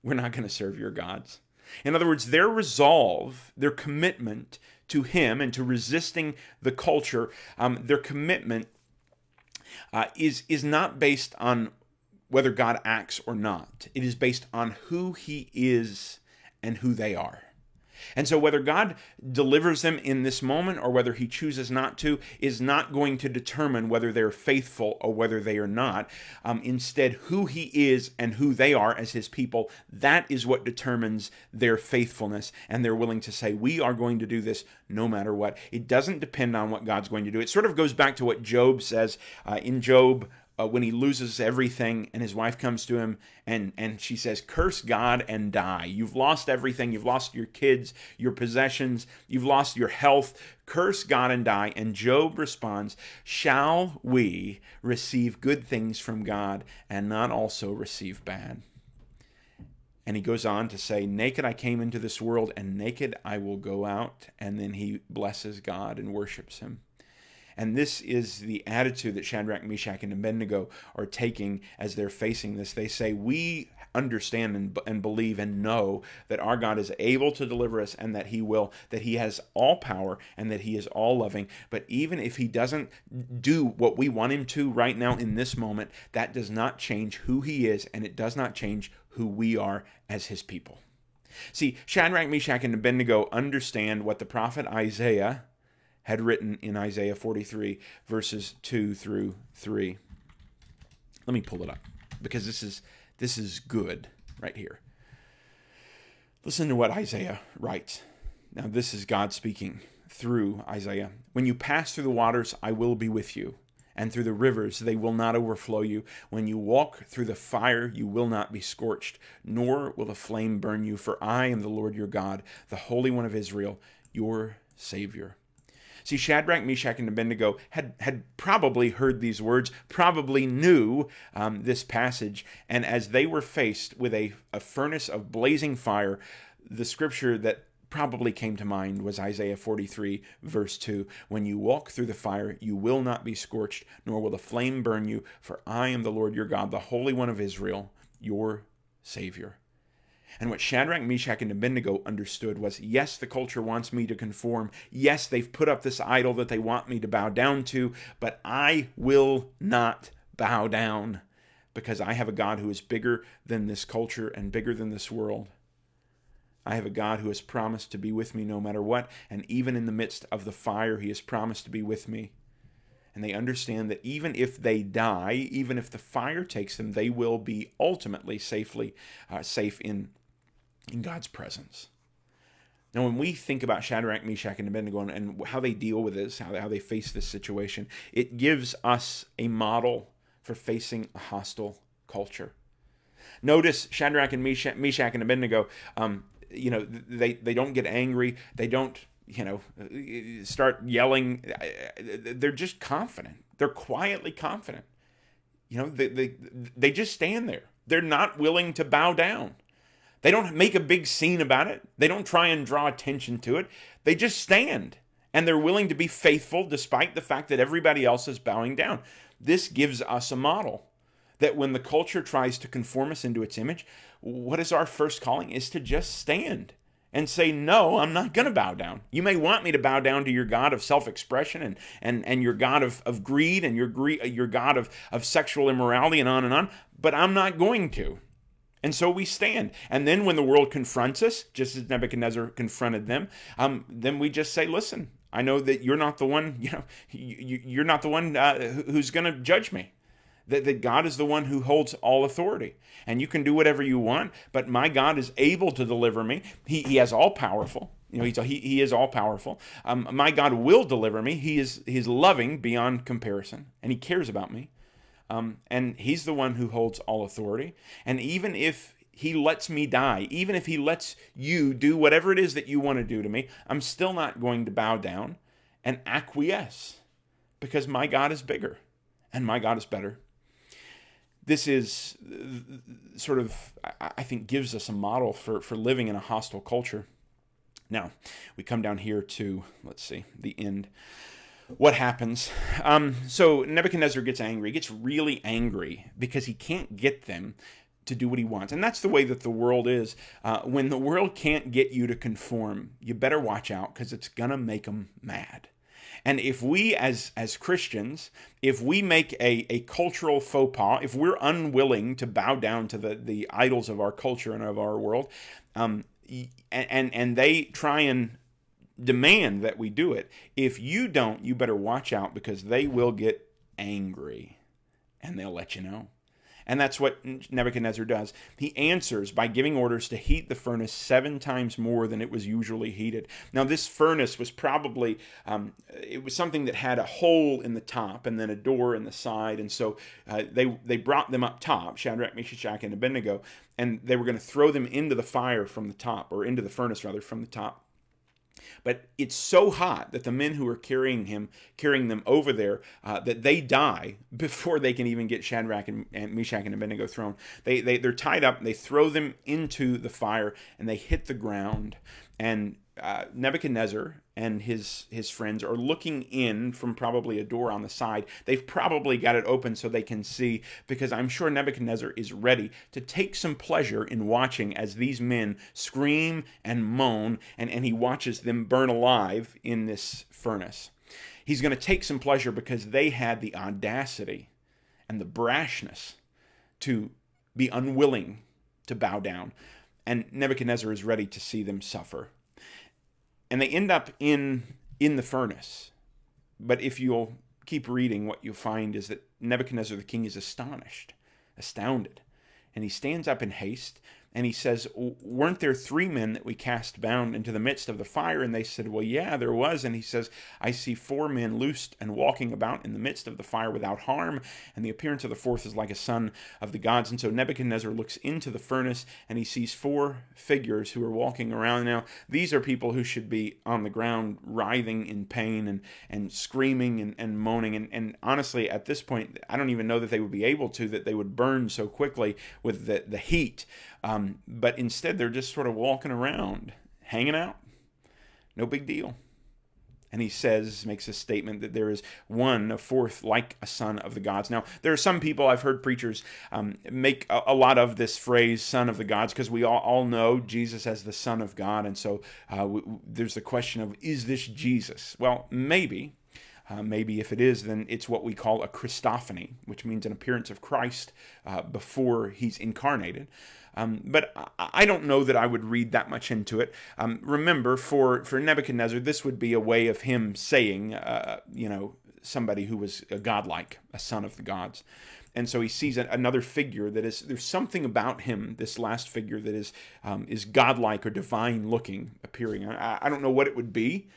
we're not going to serve your gods. In other words, their resolve, their commitment to him and to resisting the culture, their commitment is not based on whether God acts or not. It is based on who he is and who they are. And so whether God delivers them in this moment or whether he chooses not to is not going to determine whether they're faithful or whether they are not. Instead, who he is and who they are as his people, that is what determines their faithfulness. And they're willing to say, we are going to do this no matter what. It doesn't depend on what God's going to do. It sort of goes back to what Job says in Job, when he loses everything and his wife comes to him and she says, curse God and die. You've lost everything. You've lost your kids, your possessions. You've lost your health. Curse God and die. And Job responds, shall we receive good things from God and not also receive bad? And he goes on to say, naked I came into this world and naked I will go out. And then he blesses God and worships him. And this is the attitude that Shadrach, Meshach, and Abednego are taking as they're facing this. They say, we understand and believe and know that our God is able to deliver us and that he will, that he has all power and that he is all loving. But even if he doesn't do what we want him to right now in this moment, that does not change who he is and it does not change who we are as his people. See, Shadrach, Meshach, and Abednego understand what the prophet Isaiah had written in Isaiah 43, verses 2 through 3. Let me pull it up, because this is good right here. Listen to what Isaiah writes. Now, this is God speaking through Isaiah. When you pass through the waters, I will be with you, and through the rivers, they will not overflow you. When you walk through the fire, you will not be scorched, nor will the flame burn you, for I am the Lord your God, the Holy One of Israel, your Savior. See, Shadrach, Meshach, and Abednego had probably heard these words, probably knew this passage, and as they were faced with a furnace of blazing fire, the scripture that probably came to mind was Isaiah 43, verse 2. When you walk through the fire, you will not be scorched, nor will the flame burn you, for I am the Lord your God, the Holy One of Israel, your Savior. And what Shadrach, Meshach, and Abednego understood was, yes, the culture wants me to conform. Yes, they've put up this idol that they want me to bow down to, but I will not bow down because I have a God who is bigger than this culture and bigger than this world. I have a God who has promised to be with me no matter what, and even in the midst of the fire, he has promised to be with me. And they understand that even if they die, even if the fire takes them, they will be ultimately safe in God's presence. Now, when we think about Shadrach, Meshach, and Abednego and how they deal with this, how they face this situation, it gives us a model for facing a hostile culture. Notice Shadrach and Meshach and Abednego, they don't get angry. They don't, start yelling. They're just confident. They're quietly confident. They just stand there. They're not willing to bow down. They don't make a big scene about it. They don't try and draw attention to it. They just stand, and they're willing to be faithful despite the fact that everybody else is bowing down. This gives us a model that when the culture tries to conform us into its image, what is our first calling is to just stand and say, no, I'm not going to bow down. You may want me to bow down to your God of self-expression and your God of greed and your God of sexual immorality and on, but I'm not going to. And so we stand. And then when the world confronts us, just as Nebuchadnezzar confronted them, then we just say, listen, I know that you're not the one, you're not the one who's going to judge me. That God is the one who holds all authority. And you can do whatever you want, but my God is able to deliver me. He has all powerful. He is all powerful. My God will deliver me. He is loving beyond comparison, and he cares about me. And he's the one who holds all authority. And even if he lets me die, even if he lets you do whatever it is that you want to do to me, I'm still not going to bow down and acquiesce because my God is bigger and my God is better. This is sort of, I think, gives us a model for living in a hostile culture. Now, we come down here to, let's see, the end. What happens? So Nebuchadnezzar gets angry, gets really angry because he can't get them to do what he wants. And that's the way that the world is. When the world can't get you to conform, you better watch out, because it's going to make them mad. And if we as Christians, if we make a cultural faux pas, if we're unwilling to bow down to the idols of our culture and of our world, and they try and demand that we do it, if you don't, you better watch out, because they will get angry and they'll let you know. And that's what Nebuchadnezzar does. He answers by giving orders to heat the furnace 7 times more than it was usually heated. Now, this furnace was probably, it was something that had a hole in the top and then a door in the side. And so they brought them up top, Shadrach, Meshach, and Abednego, and they were going to throw them into the fire from the top, or into the furnace, rather, from the top. But it's so hot that the men who are carrying them over there, that they die before they can even get Shadrach and Meshach and Abednego thrown. They're tied up, and they throw them into the fire, and they hit the ground. And Nebuchadnezzar and his friends are looking in from probably a door on the side. They've probably got it open so they can see, because I'm sure Nebuchadnezzar is ready to take some pleasure in watching as these men scream and moan, and he watches them burn alive in this furnace. He's going to take some pleasure because they had the audacity and the brashness to be unwilling to bow down. And Nebuchadnezzar is ready to see them suffer. And they end up in the furnace. But if you'll keep reading, what you'll find is that Nebuchadnezzar the king is astounded. And he stands up in haste, and he says, "Weren't there 3 men that we cast bound into the midst of the fire?" And they said, "Well, yeah, there was." And he says, "I see 4 men loosed and walking about in the midst of the fire without harm, and the appearance of the 4th is like a son of the gods." And so Nebuchadnezzar looks into the furnace, and he sees 4 figures who are walking around. Now, these are people who should be on the ground writhing in pain and screaming and moaning. And honestly, at this point, I don't even know that they would be able to, that they would burn so quickly with the heat. But instead, they're just sort of walking around, hanging out. No big deal. And he makes a statement that there is one, a 4th, like a son of the gods. Now, there are some people, I've heard preachers make a lot of this phrase, son of the gods, because we all know Jesus as the Son of God. And so there's the question of, is this Jesus? Well, maybe. Maybe if it is, then it's what we call a Christophany, which means an appearance of Christ before he's incarnated. But I don't know that I would read that much into it. Remember, for Nebuchadnezzar, this would be a way of him saying, somebody who was godlike, a son of the gods. And so he sees another figure that is, there's something about him, this last figure, that is godlike or divine looking, appearing. I don't know what it would be.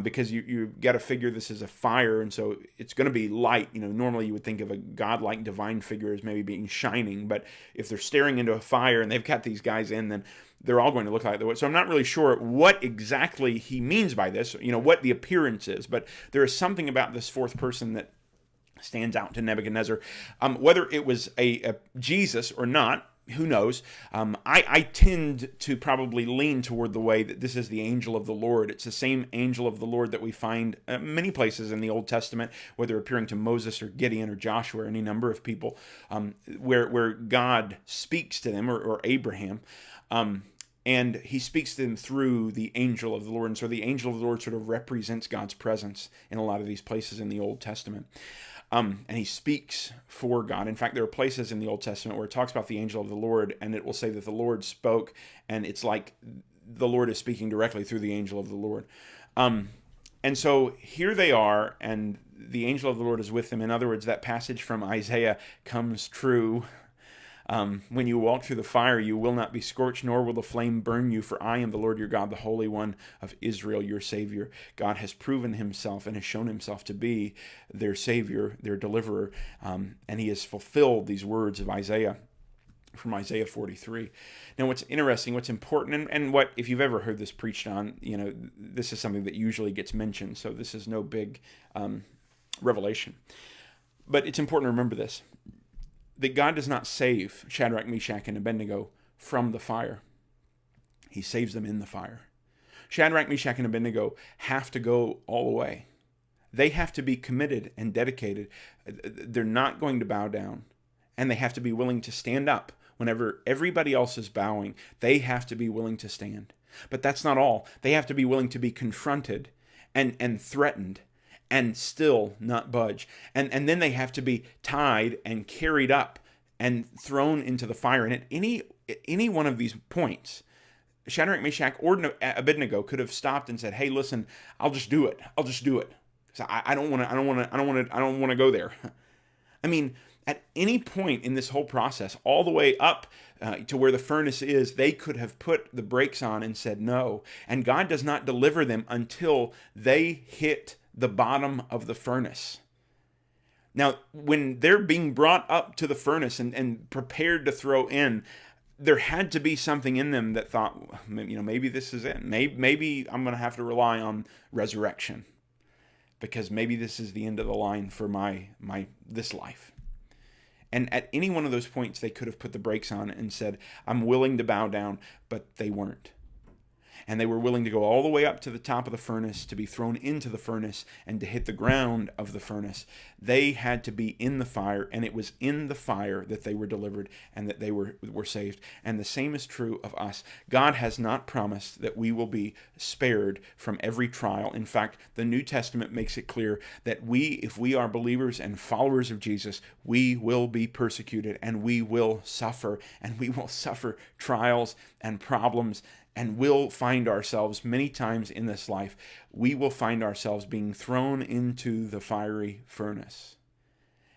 Because you got to figure this is a fire, and so it's going to be light. Normally you would think of a godlike divine figure as maybe being shining, but if they're staring into a fire and they've got these guys in, then they're all going to look like that. So I'm not really sure what exactly he means by this, what the appearance is, but there is something about this 4th person that stands out to Nebuchadnezzar. Whether it was a Jesus or not, who knows? I tend to probably lean toward the way that this is the angel of the Lord. It's the same angel of the Lord that we find many places in the Old Testament, whether appearing to Moses or Gideon or Joshua or any number of people, where God speaks to them, or Abraham. And he speaks to them through the angel of the Lord. And so the angel of the Lord sort of represents God's presence in a lot of these places in the Old Testament. And he speaks for God. In fact, there are places in the Old Testament where it talks about the angel of the Lord, and it will say that the Lord spoke, and it's like the Lord is speaking directly through the angel of the Lord. And so here they are, and the angel of the Lord is with them. In other words, that passage from Isaiah comes true. When you walk through the fire, you will not be scorched, nor will the flame burn you, for I am the Lord your God, the Holy One of Israel, your Savior. God has proven himself and has shown himself to be their Savior, their deliverer, and he has fulfilled these words of Isaiah from Isaiah 43. Now, what's interesting, what's important, and what, if you've ever heard this preached on, this is something that usually gets mentioned, so this is no big revelation. But it's important to remember this. that God does not save Shadrach, Meshach, and Abednego from the fire. He saves them in the fire. Shadrach, Meshach, and Abednego have to go all the way. They have to be committed and dedicated. They're not going to bow down. And they have to be willing to stand up whenever everybody else is bowing. They have to be willing to stand. But that's not all. They have to be willing to be confronted and threatened and still not budge. And then they have to be tied and carried up and thrown into the fire. And at any one of these points, Shadrach, Meshach, or Abednego could have stopped and said, "Hey, listen, I'll just do it. I'll just do it. So I don't want to go there." I mean, at any point in this whole process, all the way up to where the furnace is, they could have put the brakes on and said no. And God does not deliver them until they hit the bottom of the furnace. Now, when they're being brought up to the furnace and prepared to throw in, there had to be something in them that thought, maybe this is it. Maybe I'm going to have to rely on resurrection, because maybe this is the end of the line for this life. And at any one of those points, they could have put the brakes on and said, "I'm willing to bow down," but they weren't. And they were willing to go all the way up to the top of the furnace, to be thrown into the furnace, and to hit the ground of the furnace. They had to be in the fire, and it was in the fire that they were delivered and that they were saved. And the same is true of us. God has not promised that we will be spared from every trial. In fact, the New Testament makes it clear that if we are believers and followers of Jesus, we will be persecuted, and we will suffer, trials and problems, and we'll find ourselves many times in this life, we will find ourselves being thrown into the fiery furnace.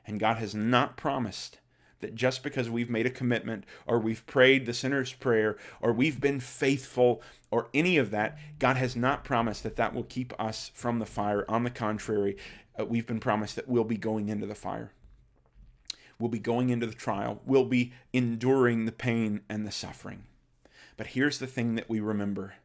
And God has not promised that just because we've made a commitment, or we've prayed the sinner's prayer, or we've been faithful, or any of that, God has not promised that will keep us from the fire. On the contrary, we've been promised that we'll be going into the fire. We'll be going into the trial. We'll be enduring the pain and the suffering. But here's the thing that we remember,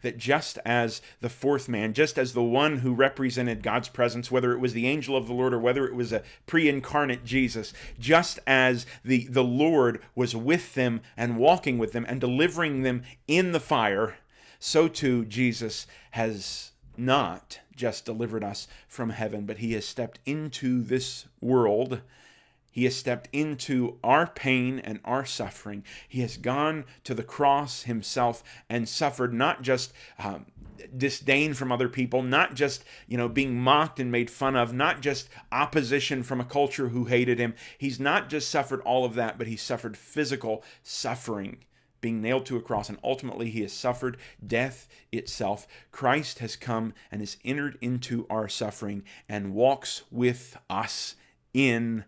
that just as the fourth man, just as the one who represented God's presence, whether it was the angel of the Lord or whether it was a pre-incarnate Jesus, just as the Lord was with them and walking with them and delivering them in the fire, so too Jesus has not just delivered us from heaven, but he has stepped into this world. He has stepped into our pain and our suffering. He has gone to the cross himself and suffered not just disdain from other people, not just being mocked and made fun of, not just opposition from a culture who hated him. He's not just suffered all of that, but he suffered physical suffering, being nailed to a cross, and ultimately he has suffered death itself. Christ has come and has entered into our suffering and walks with us in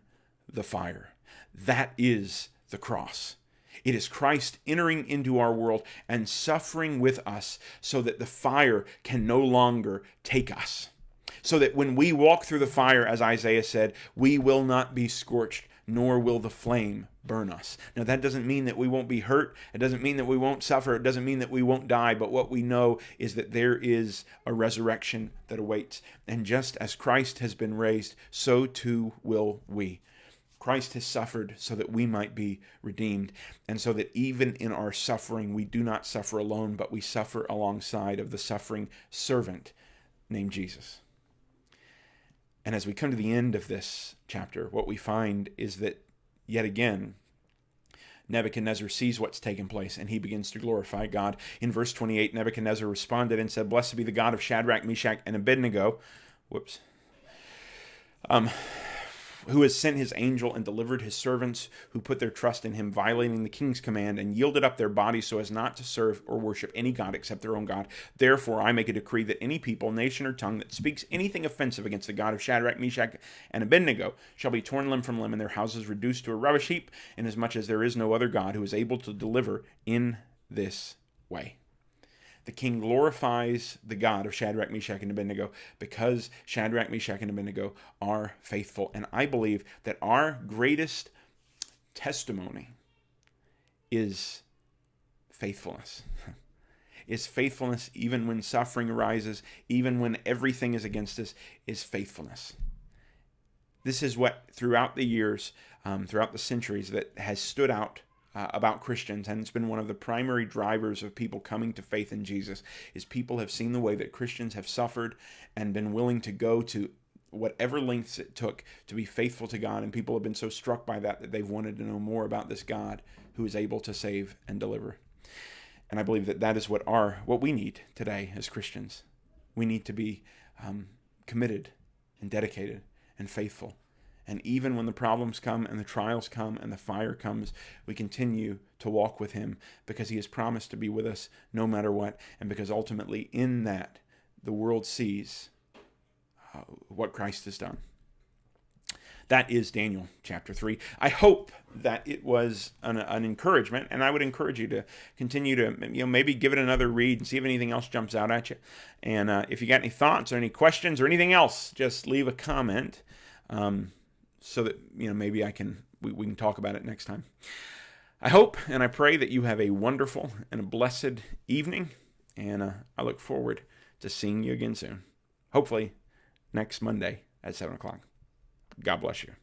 the fire. That is the cross. It is Christ entering into our world and suffering with us so that the fire can no longer take us. So that when we walk through the fire, as Isaiah said, we will not be scorched, nor will the flame burn us. Now, that doesn't mean that we won't be hurt. It doesn't mean that we won't suffer. It doesn't mean that we won't die. But what we know is that there is a resurrection that awaits. And just as Christ has been raised, so too will we. Christ has suffered so that we might be redeemed, and so that even in our suffering, we do not suffer alone, but we suffer alongside of the suffering servant named Jesus. And as we come to the end of this chapter, what we find is that, yet again, Nebuchadnezzar sees what's taken place, and he begins to glorify God. In verse 28, Nebuchadnezzar responded and said, "Blessed be the God of Shadrach, Meshach, and Abednego." Who has sent his angel and delivered his servants who put their trust in him, violating the king's command, and yielded up their bodies so as not to serve or worship any god except their own God. Therefore I make a decree that any people, nation, or tongue that speaks anything offensive against the God of Shadrach, Meshach, and Abednego shall be torn limb from limb, and their houses reduced to a rubbish heap, inasmuch as there is no other God who is able to deliver in this way. The king glorifies the God of Shadrach, Meshach, and Abednego because Shadrach, Meshach, and Abednego are faithful. And I believe that our greatest testimony is faithfulness. Is faithfulness even when suffering arises, even when everything is against us, is faithfulness. This is what throughout the years, throughout the centuries, that has stood out about Christians, and it's been one of the primary drivers of people coming to faith in Jesus, is people have seen the way that Christians have suffered and been willing to go to whatever lengths it took to be faithful to God, and people have been so struck by that they've wanted to know more about this God who is able to save and deliver. And I believe that that is what we need today as Christians. We need to be committed and dedicated and faithful. And even when the problems come and the trials come and the fire comes, we continue to walk with him because he has promised to be with us no matter what, and because ultimately in that the world sees what Christ has done. That is Daniel chapter 3. I hope that it was an encouragement, and I would encourage you to continue to maybe give it another read and see if anything else jumps out at you. And if you got any thoughts or any questions or anything else, just leave a comment so that maybe we can talk about it next time. I hope and I pray that you have a wonderful and a blessed evening, and I look forward to seeing you again soon. Hopefully next Monday at 7 o'clock. God bless you.